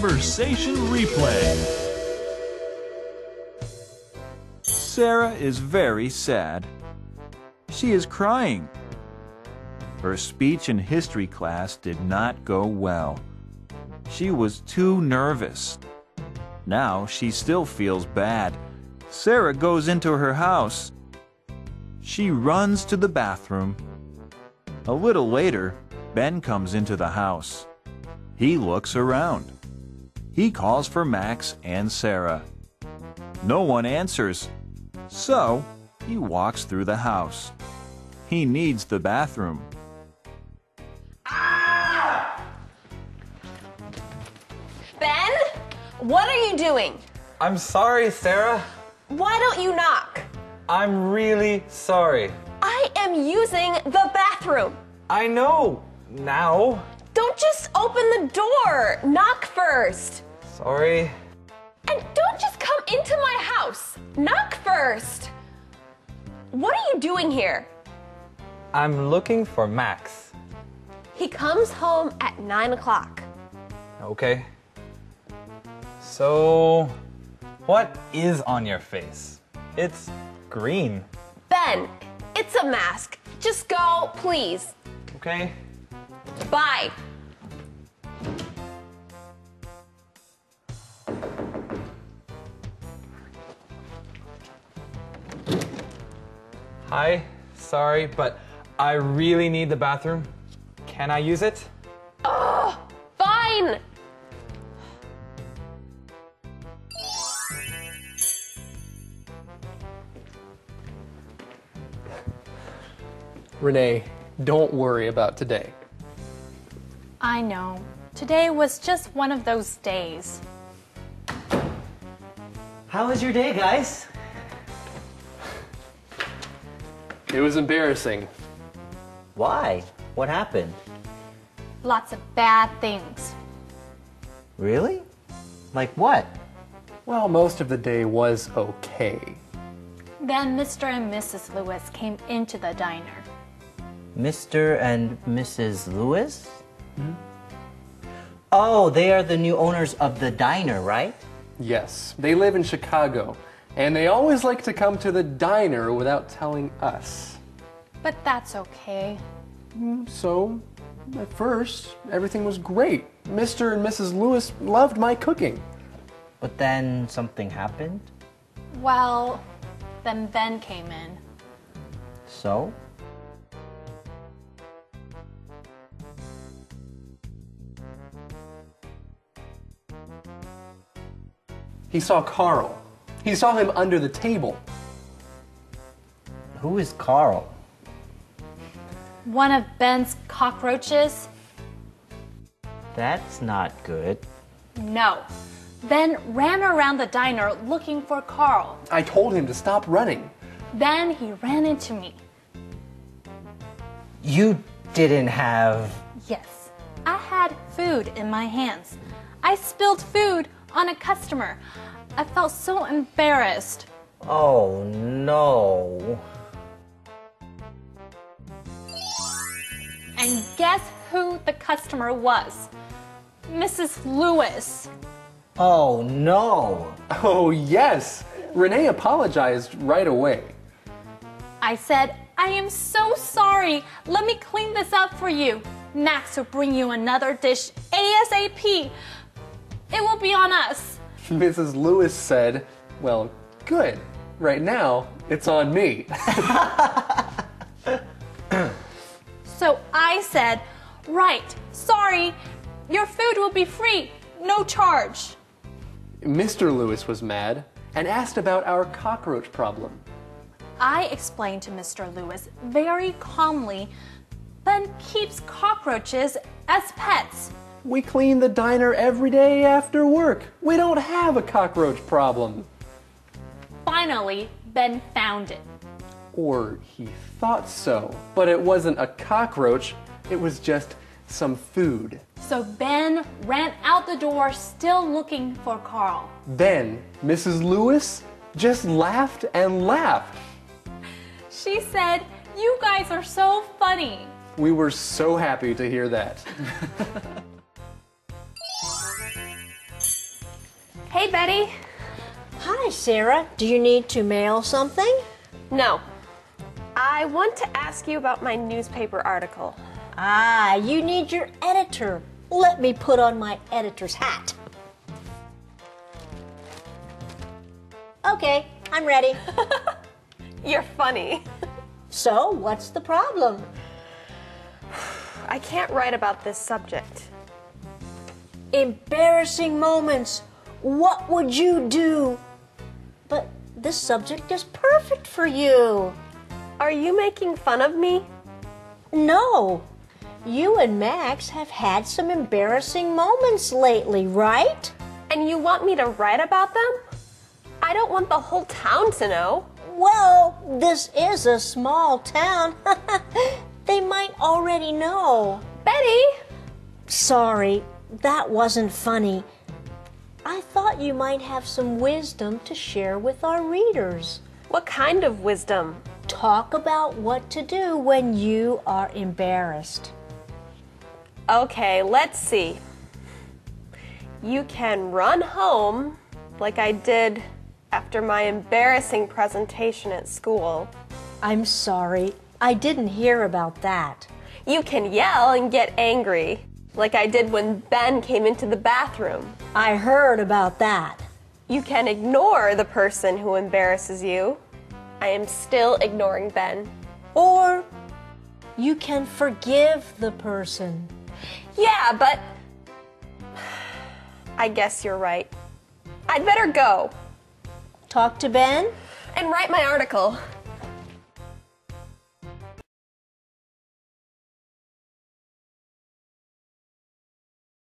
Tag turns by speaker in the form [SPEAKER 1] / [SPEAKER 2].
[SPEAKER 1] Conversation Replay. Sara is very sad. She is crying. Her speech and history class did not go well. She was too nervous. Now she still feels bad. Sara goes into her house. She runs to the bathroom. A little later, Ben comes into the house. He looks around. He calls for Max and Sara. No one answers, so he walks through the house. He needs the bathroom.
[SPEAKER 2] Ben, what are you doing?
[SPEAKER 3] I'm sorry, Sara.
[SPEAKER 2] Why don't you knock?
[SPEAKER 3] I'm really sorry.
[SPEAKER 2] I am using the bathroom.
[SPEAKER 3] I know. Now.
[SPEAKER 2] Don't just open the door. Knock first.
[SPEAKER 3] Sorry.
[SPEAKER 2] And don't just come into my house. Knock first. What are you doing here?
[SPEAKER 3] I'm looking for Max.
[SPEAKER 2] He comes home at 9 o'clock.
[SPEAKER 3] Okay. So, what is on your face? It's green.
[SPEAKER 2] Ben, it's a mask. Just go, please.
[SPEAKER 3] Okay.
[SPEAKER 2] Bye.
[SPEAKER 3] Hi, sorry, but I really need the bathroom. Can I use it?
[SPEAKER 2] Oh, fine.
[SPEAKER 4] Renee, don't worry about today.
[SPEAKER 5] I know. Today was just one of those days.
[SPEAKER 6] How was your day, guys?
[SPEAKER 4] It was embarrassing.
[SPEAKER 6] Why? What happened?
[SPEAKER 5] Lots of bad things.
[SPEAKER 6] Really? Like what?
[SPEAKER 4] Well, most of the day was okay.
[SPEAKER 5] Then Mr. and Mrs. Lewis came into the diner.
[SPEAKER 6] Mr. and Mrs. Lewis? Oh, they are the new owners of the diner, right?
[SPEAKER 4] Yes, they live in Chicago, and they always like to come to the diner without telling us.
[SPEAKER 5] But that's okay.
[SPEAKER 4] So, at first, everything was great. Mr. and Mrs. Lewis loved my cooking.
[SPEAKER 6] But then something happened?
[SPEAKER 5] Well, then Ben came in.
[SPEAKER 6] So?
[SPEAKER 4] He saw Carl. He saw him under the table.
[SPEAKER 6] Who is Carl?
[SPEAKER 5] One of Ben's cockroaches?
[SPEAKER 6] That's not good.
[SPEAKER 5] No. Ben ran around the diner looking for Carl.
[SPEAKER 4] I told him to stop running.
[SPEAKER 5] Then he ran into me.
[SPEAKER 6] You didn't have...
[SPEAKER 5] Yes, I had food in my hands. I spilled food on a customer. I felt so embarrassed.
[SPEAKER 6] Oh, no.
[SPEAKER 5] And guess who the customer was? Mrs. Lewis.
[SPEAKER 6] Oh, no.
[SPEAKER 4] Oh, yes. Renee apologized right away.
[SPEAKER 5] I said, I am so sorry. Let me clean this up for you. Max will bring you another dish ASAP. It will be on us.
[SPEAKER 4] Mrs. Lewis said, well, good. Right now, it's on me.
[SPEAKER 5] So I said, right, sorry, your food will be free, no charge.
[SPEAKER 4] Mr. Lewis was mad and asked about our cockroach problem.
[SPEAKER 5] I explained to Mr. Lewis very calmly, Ben keeps cockroaches as pets.
[SPEAKER 4] We clean the diner every day after work. We don't have a cockroach problem.
[SPEAKER 5] Finally, Ben found it.
[SPEAKER 4] Or he thought so, but it wasn't a cockroach, it was just some food.
[SPEAKER 5] So Ben ran out the door still looking for Carl.
[SPEAKER 4] Then Mrs. Lewis just laughed and laughed.
[SPEAKER 5] She said, you guys are so funny.
[SPEAKER 4] We were so happy to hear that.
[SPEAKER 2] Hey, Betty.
[SPEAKER 7] Hi, Sarah. Do you need to mail something?
[SPEAKER 2] No. I want to ask you about my newspaper article.
[SPEAKER 7] Ah, you need your editor. Let me put on my editor's hat. Okay, I'm ready.
[SPEAKER 2] You're funny.
[SPEAKER 7] So, what's the problem?
[SPEAKER 2] I can't write about this subject.
[SPEAKER 7] Embarrassing moments. What would you do? But this subject is perfect for you.
[SPEAKER 2] Are you making fun of me?
[SPEAKER 7] No. You and Max have had some embarrassing moments lately, right?
[SPEAKER 2] And you want me to write about them? I don't want the whole town to know.
[SPEAKER 7] Well, this is a small town. They might already know.
[SPEAKER 2] Betty!
[SPEAKER 7] Sorry, that wasn't funny. I thought you might have some wisdom to share with our readers.
[SPEAKER 2] What kind of wisdom?
[SPEAKER 7] Talk about what to do when you are embarrassed.
[SPEAKER 2] Okay, let's see. You can run home like I did after my embarrassing presentation at school.
[SPEAKER 7] I'm sorry, I didn't hear about that.
[SPEAKER 2] You can yell and get angry like I did when Ben came into the bathroom.
[SPEAKER 7] I heard about that.
[SPEAKER 2] You can ignore the person who embarrasses you. I am still ignoring Ben.
[SPEAKER 7] Or you can forgive the person.
[SPEAKER 2] Yeah, but I guess you're right. I'd better go
[SPEAKER 7] Talk to Ben?
[SPEAKER 2] and write my article.